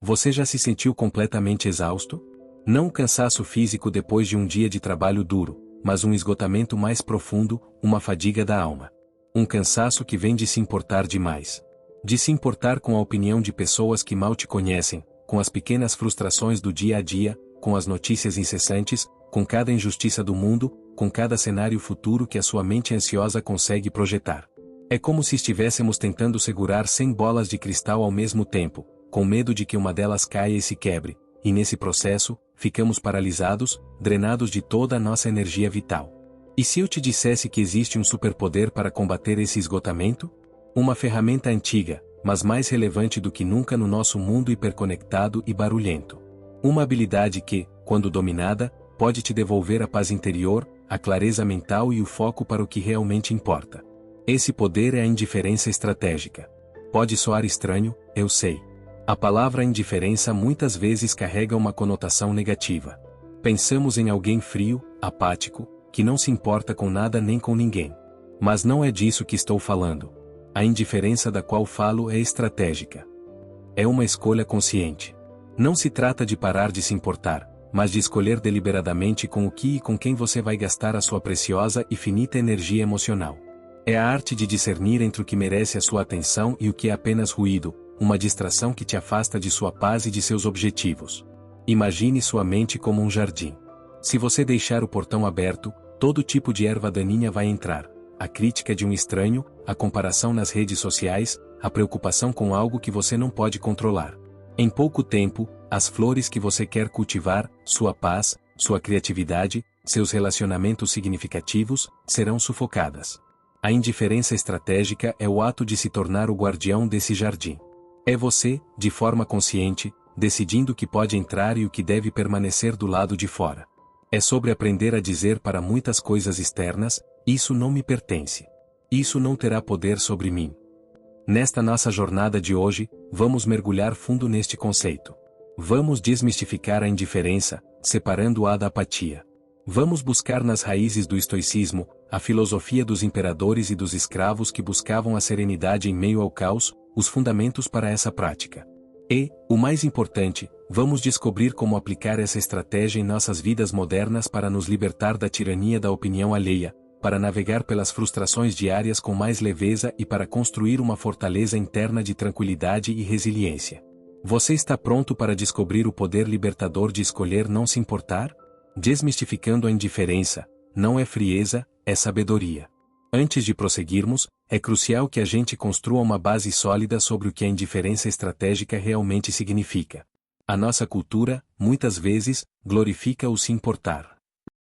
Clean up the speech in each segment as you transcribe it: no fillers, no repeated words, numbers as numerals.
Você já se sentiu completamente exausto? Não um cansaço físico depois de um dia de trabalho duro, mas um esgotamento mais profundo, uma fadiga da alma. Um cansaço que vem de se importar demais. De se importar com a opinião de pessoas que mal te conhecem, com as pequenas frustrações do dia a dia, com as notícias incessantes, com cada injustiça do mundo, com cada cenário futuro que a sua mente ansiosa consegue projetar. É como se estivéssemos tentando segurar 100 bolas de cristal ao mesmo tempo, com medo de que uma delas caia e se quebre, e nesse processo, ficamos paralisados, drenados de toda a nossa energia vital. E se eu te dissesse que existe um superpoder para combater esse esgotamento? Uma ferramenta antiga, mas mais relevante do que nunca no nosso mundo hiperconectado e barulhento. Uma habilidade que, quando dominada, pode te devolver a paz interior, a clareza mental e o foco para o que realmente importa. Esse poder é a indiferença estratégica. Pode soar estranho, eu sei. A palavra indiferença muitas vezes carrega uma conotação negativa. Pensamos em alguém frio, apático, que não se importa com nada nem com ninguém. Mas não é disso que estou falando. A indiferença da qual falo é estratégica. É uma escolha consciente. Não se trata de parar de se importar, mas de escolher deliberadamente com o que e com quem você vai gastar a sua preciosa e finita energia emocional. É a arte de discernir entre o que merece a sua atenção e o que é apenas ruído, uma distração que te afasta de sua paz e de seus objetivos. Imagine sua mente como um jardim. Se você deixar o portão aberto, todo tipo de erva daninha vai entrar. A crítica de um estranho, a comparação nas redes sociais, a preocupação com algo que você não pode controlar. Em pouco tempo, as flores que você quer cultivar, sua paz, sua criatividade, seus relacionamentos significativos, serão sufocadas. A indiferença estratégica é o ato de se tornar o guardião desse jardim. É você, de forma consciente, decidindo o que pode entrar e o que deve permanecer do lado de fora. É sobre aprender a dizer para muitas coisas externas: isso não me pertence. Isso não terá poder sobre mim. Nesta nossa jornada de hoje, vamos mergulhar fundo neste conceito. Vamos desmistificar a indiferença, separando-a da apatia. Vamos buscar nas raízes do estoicismo, a filosofia dos imperadores e dos escravos que buscavam a serenidade em meio ao caos, os fundamentos para essa prática. E, o mais importante, vamos descobrir como aplicar essa estratégia em nossas vidas modernas para nos libertar da tirania da opinião alheia, para navegar pelas frustrações diárias com mais leveza e para construir uma fortaleza interna de tranquilidade e resiliência. Você está pronto para descobrir o poder libertador de escolher não se importar? Desmistificando a indiferença, não é frieza, é sabedoria. Antes de prosseguirmos, é crucial que a gente construa uma base sólida sobre o que a indiferença estratégica realmente significa. A nossa cultura, muitas vezes, glorifica o se importar.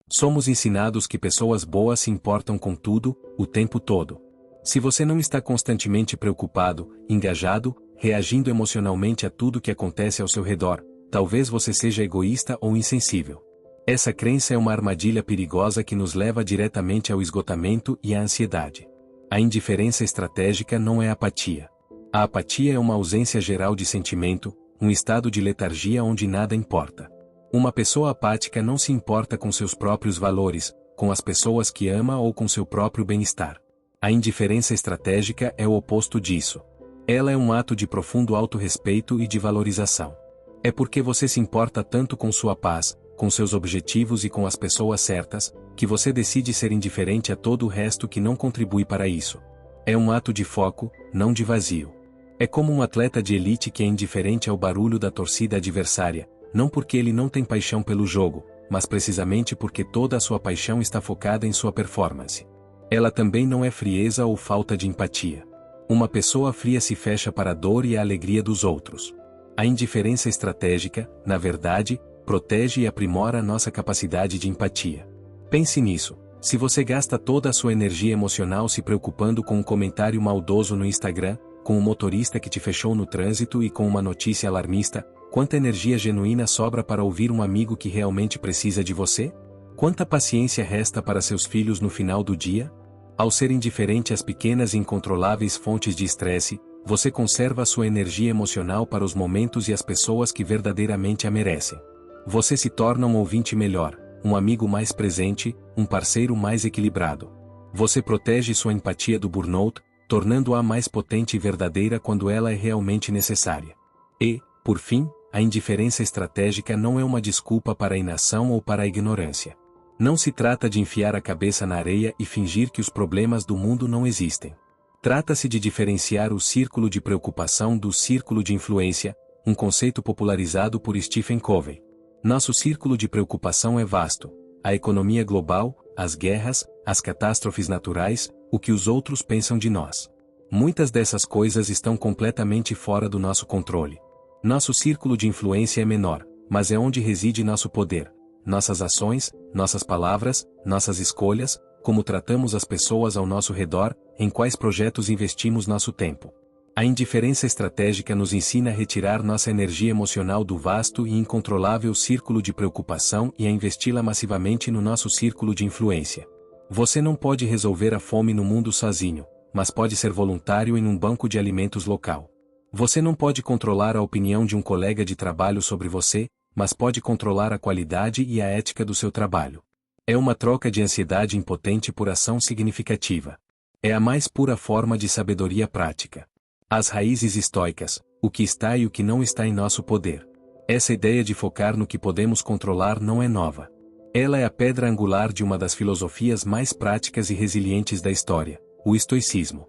Somos ensinados que pessoas boas se importam com tudo, o tempo todo. Se você não está constantemente preocupado, engajado, reagindo emocionalmente a tudo que acontece ao seu redor, talvez você seja egoísta ou insensível. Essa crença é uma armadilha perigosa que nos leva diretamente ao esgotamento e à ansiedade. A indiferença estratégica não é apatia. A apatia é uma ausência geral de sentimento, um estado de letargia onde nada importa. Uma pessoa apática não se importa com seus próprios valores, com as pessoas que ama ou com seu próprio bem-estar. A indiferença estratégica é o oposto disso. Ela é um ato de profundo autorrespeito e de valorização. É porque você se importa tanto com sua paz, com seus objetivos e com as pessoas certas, que você decide ser indiferente a todo o resto que não contribui para isso. É um ato de foco, não de vazio. É como um atleta de elite que é indiferente ao barulho da torcida adversária, não porque ele não tem paixão pelo jogo, mas precisamente porque toda a sua paixão está focada em sua performance. Ela também não é frieza ou falta de empatia. Uma pessoa fria se fecha para a dor e a alegria dos outros. A indiferença estratégica, na verdade, protege e aprimora a nossa capacidade de empatia. Pense nisso. Se você gasta toda a sua energia emocional se preocupando com um comentário maldoso no Instagram, com um motorista que te fechou no trânsito e com uma notícia alarmista, quanta energia genuína sobra para ouvir um amigo que realmente precisa de você? Quanta paciência resta para seus filhos no final do dia? Ao ser indiferente às pequenas e incontroláveis fontes de estresse, você conserva a sua energia emocional para os momentos e as pessoas que verdadeiramente a merecem. Você se torna um ouvinte melhor, um amigo mais presente, um parceiro mais equilibrado. Você protege sua empatia do burnout, tornando-a mais potente e verdadeira quando ela é realmente necessária. E, Por fim, a indiferença estratégica não é uma desculpa para a inação ou para a ignorância. Não se trata de enfiar a cabeça na areia e fingir que os problemas do mundo não existem. Trata-se de diferenciar o círculo de preocupação do círculo de influência, um conceito popularizado por Stephen Covey. Nosso círculo de preocupação é vasto: a economia global, as guerras, as catástrofes naturais, o que os outros pensam de nós. Muitas dessas coisas estão completamente fora do nosso controle. Nosso círculo de influência é menor, mas é onde reside nosso poder, nossas ações, nossas palavras, nossas escolhas, como tratamos as pessoas ao nosso redor, em quais projetos investimos nosso tempo. A indiferença estratégica nos ensina a retirar nossa energia emocional do vasto e incontrolável círculo de preocupação e a investi-la massivamente no nosso círculo de influência. Você não pode resolver a fome no mundo sozinho, mas pode ser voluntário em um banco de alimentos local. Você não pode controlar a opinião de um colega de trabalho sobre você, mas pode controlar a qualidade e a ética do seu trabalho. É uma troca de ansiedade impotente por ação significativa. É a mais pura forma de sabedoria prática. As raízes estoicas, o que está e o que não está em nosso poder. Essa ideia de focar no que podemos controlar não é nova. Ela é a pedra angular de uma das filosofias mais práticas e resilientes da história, o estoicismo.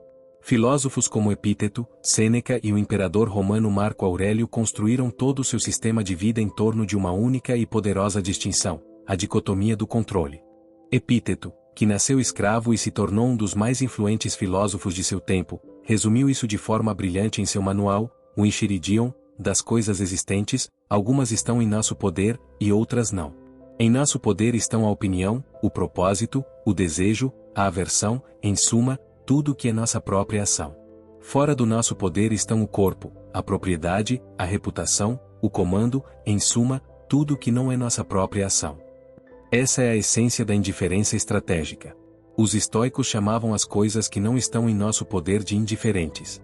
Filósofos como Epíteto, Sêneca e o imperador romano Marco Aurélio construíram todo o seu sistema de vida em torno de uma única e poderosa distinção: a dicotomia do controle. Epíteto, que nasceu escravo e se tornou um dos mais influentes filósofos de seu tempo, resumiu isso de forma brilhante em seu manual, o Enchiridion, das coisas existentes, algumas estão em nosso poder, e outras não. Em nosso poder estão a opinião, o propósito, o desejo, a aversão, em suma, tudo que é nossa própria ação. Fora do nosso poder estão o corpo, a propriedade, a reputação, o comando, em suma, tudo que não é nossa própria ação. Essa é a essência da indiferença estratégica. Os estoicos chamavam as coisas que não estão em nosso poder de indiferentes.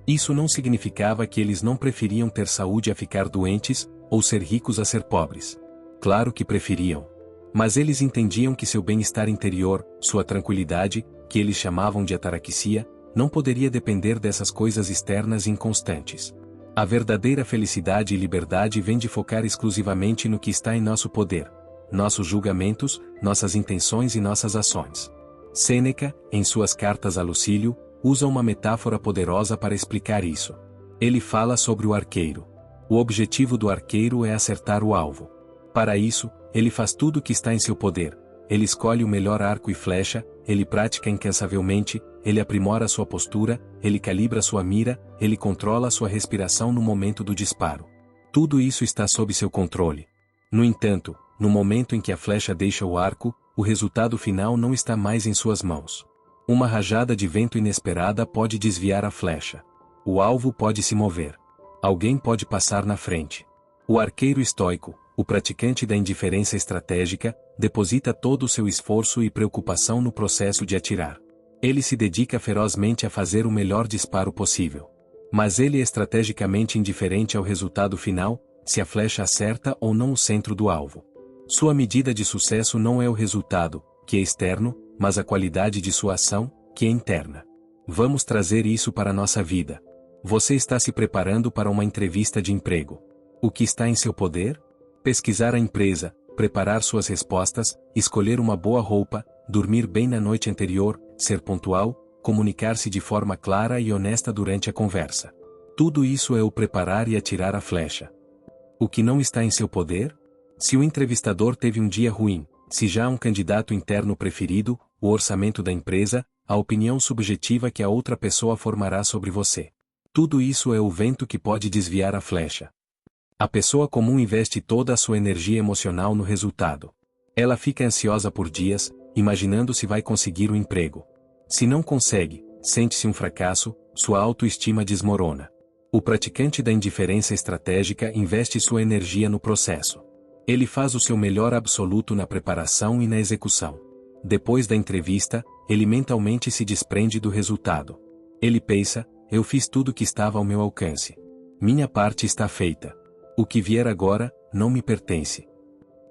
Isso não significava que eles não preferiam ter saúde a ficar doentes, ou ser ricos a ser pobres. Claro que preferiam. Mas eles entendiam que seu bem-estar interior, sua tranquilidade, que eles chamavam de ataraxia, não poderia depender dessas coisas externas e inconstantes. A verdadeira felicidade e liberdade vem de focar exclusivamente no que está em nosso poder: nossos julgamentos, nossas intenções e nossas ações. Sêneca, em suas cartas a Lucílio, usa uma metáfora poderosa para explicar isso. Ele fala sobre o arqueiro. O objetivo do arqueiro é acertar o alvo. Para isso, ele faz tudo o que está em seu poder. Ele escolhe o melhor arco e flecha, ele pratica incansavelmente, ele aprimora sua postura, ele calibra sua mira, ele controla sua respiração no momento do disparo. Tudo isso está sob seu controle. No entanto, no momento em que a flecha deixa o arco, o resultado final não está mais em suas mãos. Uma rajada de vento inesperada pode desviar a flecha. O alvo pode se mover. Alguém pode passar na frente. O arqueiro estoico, o praticante da indiferença estratégica, deposita todo o seu esforço e preocupação no processo de atirar. Ele se dedica ferozmente a fazer o melhor disparo possível. Mas ele é estrategicamente indiferente ao resultado final, se a flecha acerta ou não o centro do alvo. Sua medida de sucesso não é o resultado, que é externo, mas a qualidade de sua ação, que é interna. Vamos trazer isso para a nossa vida. Você está se preparando para uma entrevista de emprego. O que está em seu poder? Pesquisar a empresa, preparar suas respostas, escolher uma boa roupa, dormir bem na noite anterior, ser pontual, comunicar-se de forma clara e honesta durante a conversa. Tudo isso é o preparar e atirar a flecha. O que não está em seu poder? Se o entrevistador teve um dia ruim, se já há um candidato interno preferido, o orçamento da empresa, a opinião subjetiva que a outra pessoa formará sobre você. Tudo isso é o vento que pode desviar a flecha. A pessoa comum investe toda a sua energia emocional no resultado. Ela fica ansiosa por dias, imaginando se vai conseguir o emprego. Se não consegue, sente-se um fracasso, sua autoestima desmorona. O praticante da indiferença estratégica investe sua energia no processo. Ele faz o seu melhor absoluto na preparação e na execução. Depois da entrevista, ele mentalmente se desprende do resultado. Ele pensa: eu fiz tudo que estava ao meu alcance. Minha parte está feita. O que vier agora, não me pertence.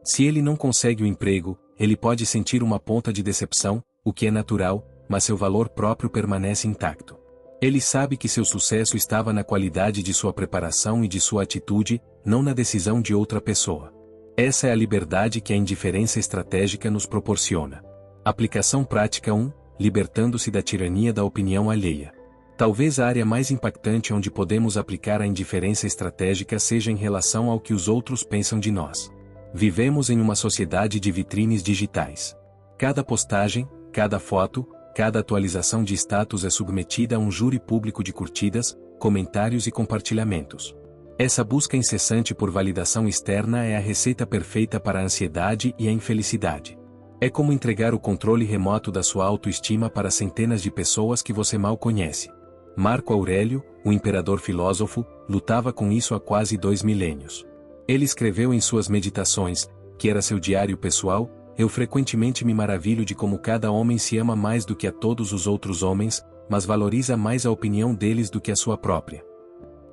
Se ele não consegue o emprego, ele pode sentir uma ponta de decepção, o que é natural, mas seu valor próprio permanece intacto. Ele sabe que seu sucesso estava na qualidade de sua preparação e de sua atitude, não na decisão de outra pessoa. Essa é a liberdade que a indiferença estratégica nos proporciona. Aplicação prática 1. Libertando-se da tirania da opinião alheia. Talvez a área mais impactante onde podemos aplicar a indiferença estratégica seja em relação ao que os outros pensam de nós. Vivemos em uma sociedade de vitrines digitais. Cada postagem, cada foto, cada atualização de status é submetida a um júri público de curtidas, comentários e compartilhamentos. Essa busca incessante por validação externa é a receita perfeita para a ansiedade e a infelicidade. É como entregar o controle remoto da sua autoestima para centenas de pessoas que você mal conhece. Marco Aurélio, o imperador filósofo, lutava com isso há quase 2 milênios. Ele escreveu em suas meditações, que era seu diário pessoal: eu frequentemente me maravilho de como cada homem se ama mais do que a todos os outros homens, mas valoriza mais a opinião deles do que a sua própria.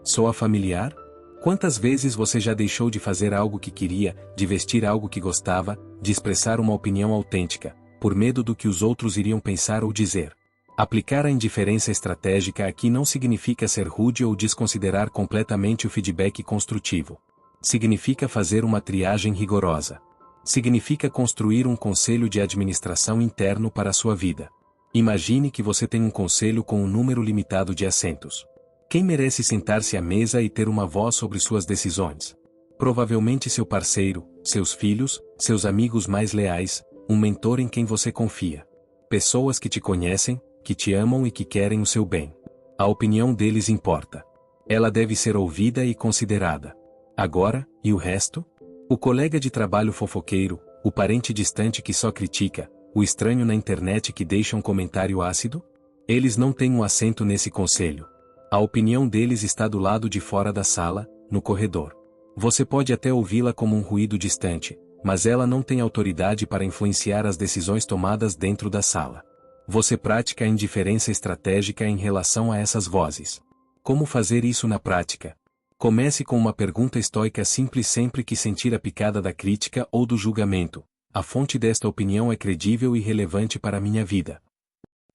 Soa familiar? Quantas vezes você já deixou de fazer algo que queria, de vestir algo que gostava, de expressar uma opinião autêntica, por medo do que os outros iriam pensar ou dizer? Aplicar a indiferença estratégica aqui não significa ser rude ou desconsiderar completamente o feedback construtivo. Significa fazer uma triagem rigorosa. Significa construir um conselho de administração interno para a sua vida. Imagine que você tem um conselho com um número limitado de assentos. Quem merece sentar-se à mesa e ter uma voz sobre suas decisões? Provavelmente seu parceiro, seus filhos, seus amigos mais leais, um mentor em quem você confia. Pessoas que te conhecem, que te amam e que querem o seu bem. A opinião deles importa. Ela deve ser ouvida e considerada. Agora, e o resto? O colega de trabalho fofoqueiro, o parente distante que só critica, o estranho na internet que deixa um comentário ácido? Eles não têm um assento nesse conselho. A opinião deles está do lado de fora da sala, no corredor. Você pode até ouvi-la como um ruído distante, mas ela não tem autoridade para influenciar as decisões tomadas dentro da sala. Você pratica a indiferença estratégica em relação a essas vozes. Como fazer isso na prática? Comece com uma pergunta estoica simples sempre que sentir a picada da crítica ou do julgamento: a fonte desta opinião é credível e relevante para a minha vida?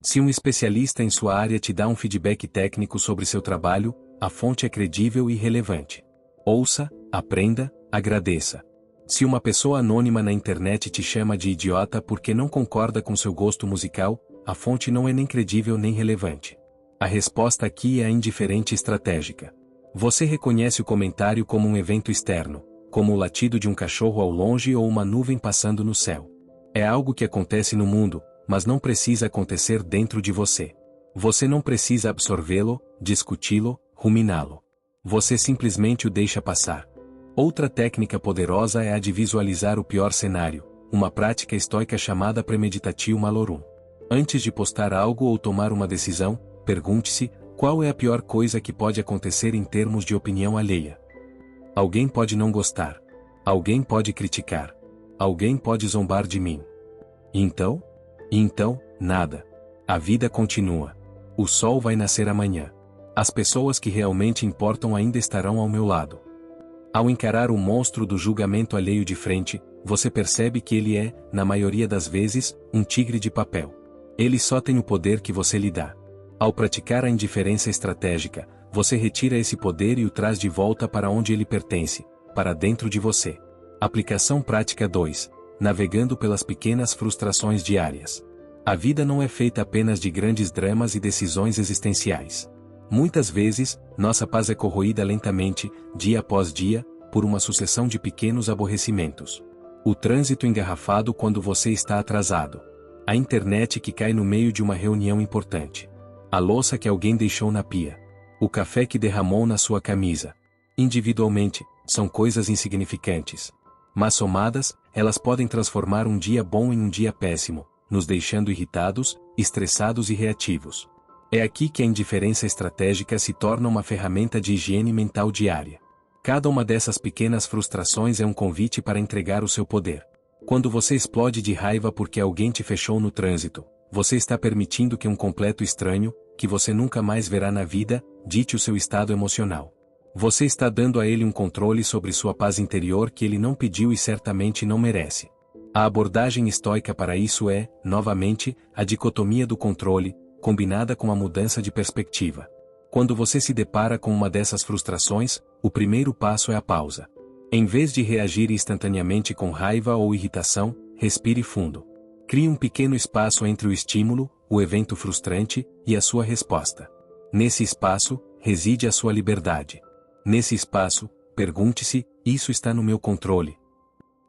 Se um especialista em sua área te dá um feedback técnico sobre seu trabalho, a fonte é credível e relevante. Ouça, aprenda, agradeça. Se uma pessoa anônima na internet te chama de idiota porque não concorda com seu gosto musical, a fonte não é nem credível nem relevante. A resposta aqui é a indiferente estratégica. Você reconhece o comentário como um evento externo, como o latido de um cachorro ao longe ou uma nuvem passando no céu. É algo que acontece no mundo, mas não precisa acontecer dentro de você. Você não precisa absorvê-lo, discuti-lo, ruminá-lo. Você simplesmente o deixa passar. Outra técnica poderosa é a de visualizar o pior cenário, uma prática estoica chamada premeditatio malorum. Antes de postar algo ou tomar uma decisão, pergunte-se: qual é a pior coisa que pode acontecer em termos de opinião alheia? Alguém pode não gostar. Alguém pode criticar. Alguém pode zombar de mim. Então, nada. A vida continua. O sol vai nascer amanhã. As pessoas que realmente importam ainda estarão ao meu lado. Ao encarar o monstro do julgamento alheio de frente, você percebe que ele é, na maioria das vezes, um tigre de papel. Ele só tem o poder que você lhe dá. Ao praticar a indiferença estratégica, você retira esse poder e o traz de volta para onde ele pertence, para dentro de você. Aplicação prática 2. Navegando pelas pequenas frustrações diárias. A vida não é feita apenas de grandes dramas e decisões existenciais. Muitas vezes, nossa paz é corroída lentamente, dia após dia, por uma sucessão de pequenos aborrecimentos. O trânsito engarrafado quando você está atrasado. A internet que cai no meio de uma reunião importante. A louça que alguém deixou na pia. O café que derramou na sua camisa. Individualmente, são coisas insignificantes. Mas somadas, elas podem transformar um dia bom em um dia péssimo, nos deixando irritados, estressados e reativos. É aqui que a indiferença estratégica se torna uma ferramenta de higiene mental diária. Cada uma dessas pequenas frustrações é um convite para entregar o seu poder. Quando você explode de raiva porque alguém te fechou no trânsito, você está permitindo que um completo estranho, que você nunca mais verá na vida, dite o seu estado emocional. Você está dando a ele um controle sobre sua paz interior que ele não pediu e certamente não merece. A abordagem estoica para isso é, novamente, a dicotomia do controle, combinada com a mudança de perspectiva. Quando você se depara com uma dessas frustrações, o primeiro passo é a pausa. Em vez de reagir instantaneamente com raiva ou irritação, respire fundo. Crie um pequeno espaço entre o estímulo, o evento frustrante, e a sua resposta. Nesse espaço, reside a sua liberdade. Nesse espaço, pergunte-se: isso está no meu controle?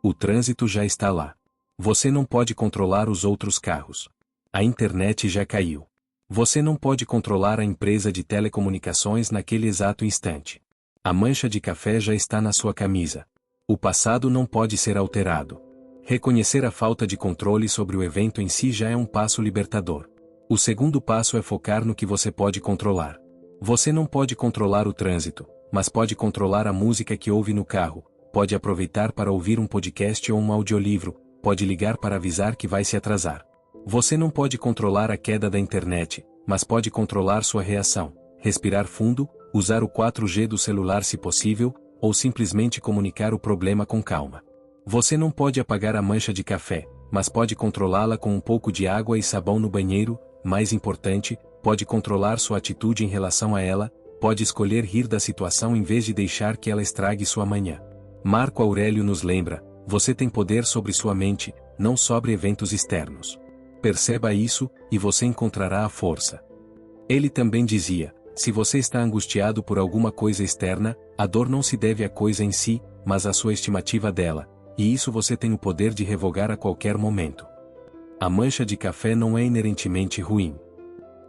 O trânsito já está lá. Você não pode controlar os outros carros. A internet já caiu. Você não pode controlar a empresa de telecomunicações naquele exato instante. A mancha de café já está na sua camisa. O passado não pode ser alterado. Reconhecer a falta de controle sobre o evento em si já é um passo libertador. O segundo passo é focar no que você pode controlar. Você não pode controlar o trânsito, mas pode controlar a música que ouve no carro, pode aproveitar para ouvir um podcast ou um audiolivro, pode ligar para avisar que vai se atrasar. Você não pode controlar a queda da internet, mas pode controlar sua reação, respirar fundo, usar o 4G do celular se possível, ou simplesmente comunicar o problema com calma. Você não pode apagar a mancha de café, mas pode controlá-la com um pouco de água e sabão no banheiro. Mais importante, pode controlar sua atitude em relação a ela, pode escolher rir da situação em vez de deixar que ela estrague sua manhã. Marco Aurélio nos lembra: você tem poder sobre sua mente, não sobre eventos externos. Perceba isso, e você encontrará a força. Ele também dizia: se você está angustiado por alguma coisa externa, a dor não se deve à coisa em si, mas à sua estimativa dela, e isso você tem o poder de revogar a qualquer momento. A mancha de café não é inerentemente ruim.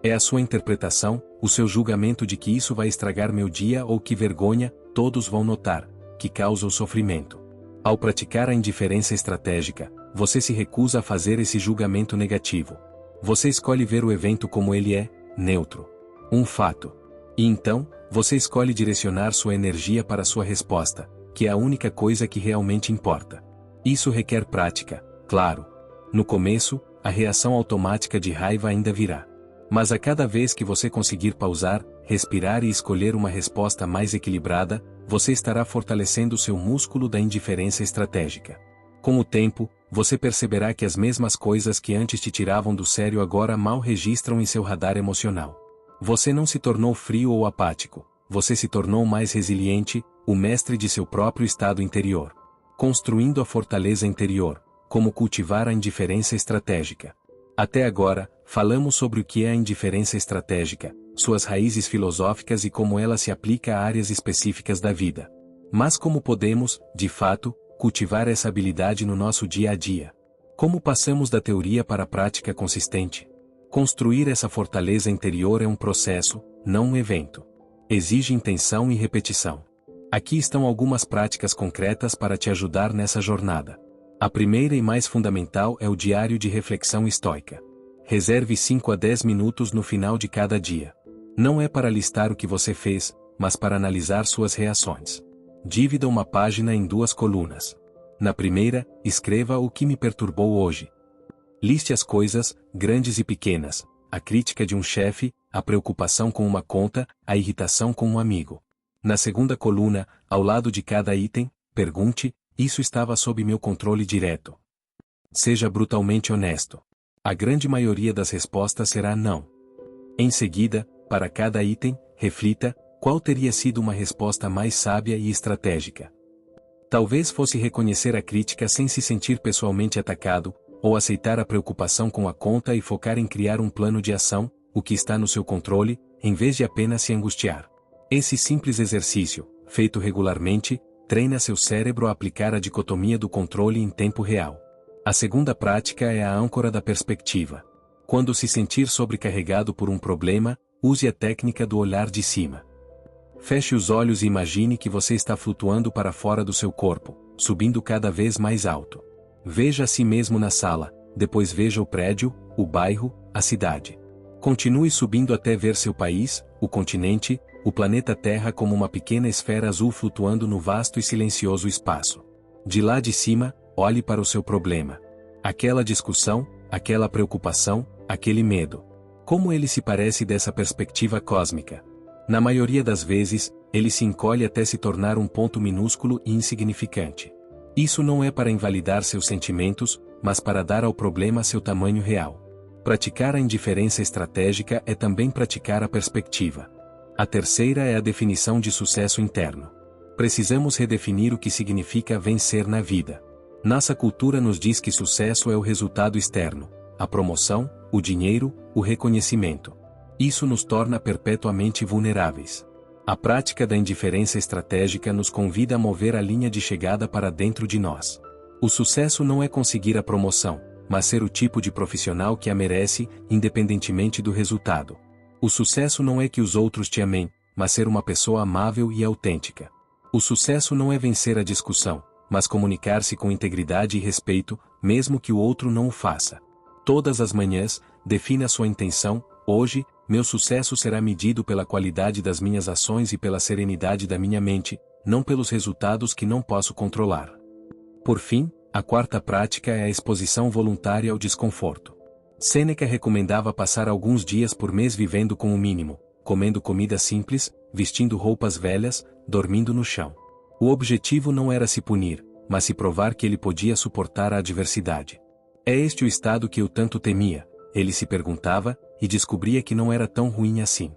É a sua interpretação, o seu julgamento de que isso vai estragar meu dia ou que vergonha, todos vão notar, que causa o sofrimento. Ao praticar a indiferença estratégica, você se recusa a fazer esse julgamento negativo. Você escolhe ver o evento como ele é, neutro. Um fato. E então, você escolhe direcionar sua energia para sua resposta, que é a única coisa que realmente importa. Isso requer prática, claro. No começo, a reação automática de raiva ainda virá. Mas a cada vez que você conseguir pausar, respirar e escolher uma resposta mais equilibrada, você estará fortalecendo seu músculo da indiferença estratégica. Com o tempo, você perceberá que as mesmas coisas que antes te tiravam do sério agora mal registram em seu radar emocional. Você não se tornou frio ou apático, você se tornou mais resiliente, o mestre de seu próprio estado interior. Construindo a fortaleza interior, como cultivar a indiferença estratégica. Até agora, falamos sobre o que é a indiferença estratégica, suas raízes filosóficas e como ela se aplica a áreas específicas da vida. Mas como podemos, de fato, cultivar essa habilidade no nosso dia a dia? Como passamos da teoria para a prática consistente? Construir essa fortaleza interior é um processo, não um evento. Exige intenção e repetição. Aqui estão algumas práticas concretas para te ajudar nessa jornada. A primeira e mais fundamental é o diário de reflexão estoica. Reserve 5 a 10 minutos no final de cada dia. Não é para listar o que você fez, mas para analisar suas reações. Divida uma página em 2 colunas. Na primeira, escreva o que me perturbou hoje. Liste as coisas, grandes e pequenas, a crítica de um chefe, a preocupação com uma conta, a irritação com um amigo. Na segunda coluna, ao lado de cada item, pergunte: isso estava sob meu controle direto? Seja brutalmente honesto. A grande maioria das respostas será não. Em seguida, para cada item, reflita: qual teria sido uma resposta mais sábia e estratégica? Talvez fosse reconhecer a crítica sem se sentir pessoalmente atacado, ou aceitar a preocupação com a conta e focar em criar um plano de ação, o que está no seu controle, em vez de apenas se angustiar. Esse simples exercício, feito regularmente, treina seu cérebro a aplicar a dicotomia do controle em tempo real. A segunda prática é a âncora da perspectiva. Quando se sentir sobrecarregado por um problema, use a técnica do olhar de cima. Feche os olhos e imagine que você está flutuando para fora do seu corpo, subindo cada vez mais alto. Veja a si mesmo na sala, depois veja o prédio, o bairro, a cidade. Continue subindo até ver seu país, o continente, o planeta Terra como uma pequena esfera azul flutuando no vasto e silencioso espaço. De lá de cima, olhe para o seu problema. Aquela discussão, aquela preocupação, aquele medo. Como ele se parece dessa perspectiva cósmica? Na maioria das vezes, ele se encolhe até se tornar um ponto minúsculo e insignificante. Isso não é para invalidar seus sentimentos, mas para dar ao problema seu tamanho real. Praticar a indiferença estratégica é também praticar a perspectiva. A terceira é a definição de sucesso interno. Precisamos redefinir o que significa vencer na vida. Nossa cultura nos diz que sucesso é o resultado externo, a promoção, o dinheiro, o reconhecimento. Isso nos torna perpetuamente vulneráveis. A prática da indiferença estratégica nos convida a mover a linha de chegada para dentro de nós. O sucesso não é conseguir a promoção, mas ser o tipo de profissional que a merece, independentemente do resultado. O sucesso não é que os outros te amem, mas ser uma pessoa amável e autêntica. O sucesso não é vencer a discussão, mas comunicar-se com integridade e respeito, mesmo que o outro não o faça. Todas as manhãs, defina sua intenção: hoje, meu sucesso será medido pela qualidade das minhas ações e pela serenidade da minha mente, não pelos resultados que não posso controlar. Por fim, a quarta prática é a exposição voluntária ao desconforto. Sêneca recomendava passar alguns dias por mês vivendo com o mínimo, comendo comida simples, vestindo roupas velhas, dormindo no chão. O objetivo não era se punir, mas se provar que ele podia suportar a adversidade. É este o estado que eu tanto temia, ele se perguntava, e descobria que não era tão ruim assim.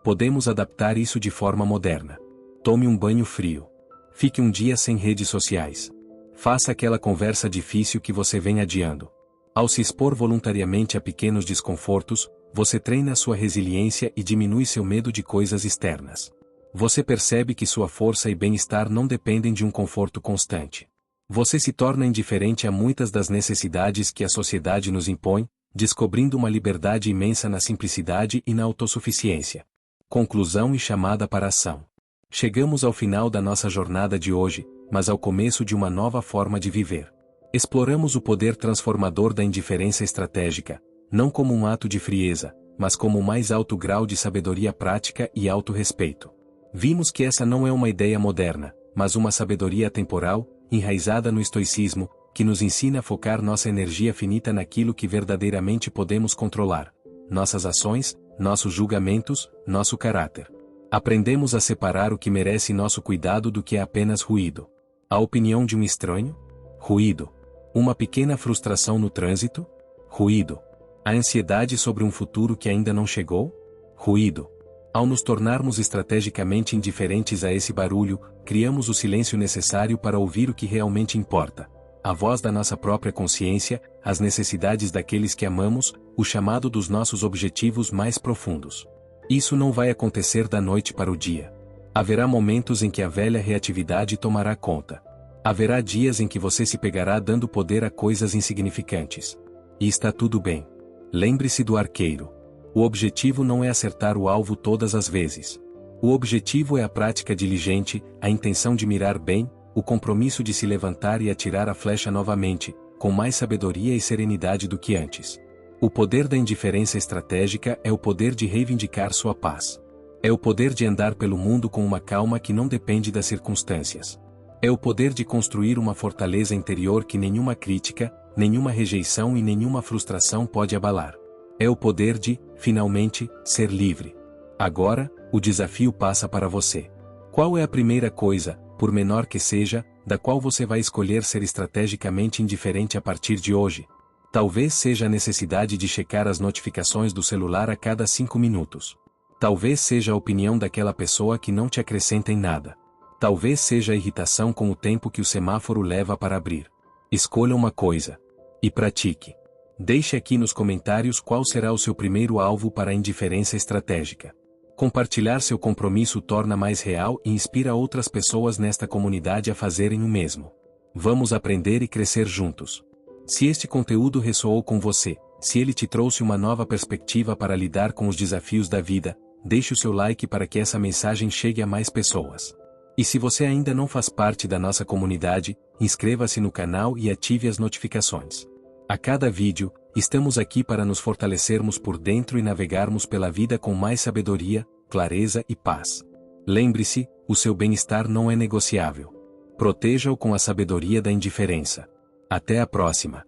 Podemos adaptar isso de forma moderna. Tome um banho frio. Fique um dia sem redes sociais. Faça aquela conversa difícil que você vem adiando. Ao se expor voluntariamente a pequenos desconfortos, você treina sua resiliência e diminui seu medo de coisas externas. Você percebe que sua força e bem-estar não dependem de um conforto constante. Você se torna indiferente a muitas das necessidades que a sociedade nos impõe, descobrindo uma liberdade imensa na simplicidade e na autossuficiência. Conclusão e chamada para a ação. Chegamos ao final da nossa jornada de hoje, mas ao começo de uma nova forma de viver. Exploramos o poder transformador da indiferença estratégica, não como um ato de frieza, mas como o mais alto grau de sabedoria prática e autorrespeito. Vimos que essa não é uma ideia moderna, mas uma sabedoria temporal, enraizada no estoicismo, que nos ensina a focar nossa energia finita naquilo que verdadeiramente podemos controlar: nossas ações, nossos julgamentos, nosso caráter. Aprendemos a separar o que merece nosso cuidado do que é apenas ruído. A opinião de um estranho? Ruído. Uma pequena frustração no trânsito? Ruído. A ansiedade sobre um futuro que ainda não chegou? Ruído. Ao nos tornarmos estrategicamente indiferentes a esse barulho, criamos o silêncio necessário para ouvir o que realmente importa. A voz da nossa própria consciência, as necessidades daqueles que amamos, o chamado dos nossos objetivos mais profundos. Isso não vai acontecer da noite para o dia. Haverá momentos em que a velha reatividade tomará conta. Haverá dias em que você se pegará dando poder a coisas insignificantes. E está tudo bem. Lembre-se do arqueiro. O objetivo não é acertar o alvo todas as vezes. O objetivo é a prática diligente, a intenção de mirar bem, o compromisso de se levantar e atirar a flecha novamente, com mais sabedoria e serenidade do que antes. O poder da indiferença estratégica é o poder de reivindicar sua paz. É o poder de andar pelo mundo com uma calma que não depende das circunstâncias. É o poder de construir uma fortaleza interior que nenhuma crítica, nenhuma rejeição e nenhuma frustração pode abalar. É o poder de, finalmente, ser livre. Agora, o desafio passa para você. Qual é a primeira coisa, por menor que seja, da qual você vai escolher ser estrategicamente indiferente a partir de hoje? Talvez seja a necessidade de checar as notificações do celular a cada 5 minutos. Talvez seja a opinião daquela pessoa que não te acrescenta em nada. Talvez seja a irritação com o tempo que o semáforo leva para abrir. Escolha uma coisa. E pratique. Deixe aqui nos comentários qual será o seu primeiro alvo para a indiferença estratégica. Compartilhar seu compromisso torna mais real e inspira outras pessoas nesta comunidade a fazerem o mesmo. Vamos aprender e crescer juntos. Se este conteúdo ressoou com você, se ele te trouxe uma nova perspectiva para lidar com os desafios da vida, deixe o seu like para que essa mensagem chegue a mais pessoas. E se você ainda não faz parte da nossa comunidade, inscreva-se no canal e ative as notificações. A cada vídeo, estamos aqui para nos fortalecermos por dentro e navegarmos pela vida com mais sabedoria, clareza e paz. Lembre-se, o seu bem-estar não é negociável. Proteja-o com a sabedoria da indiferença. Até a próxima.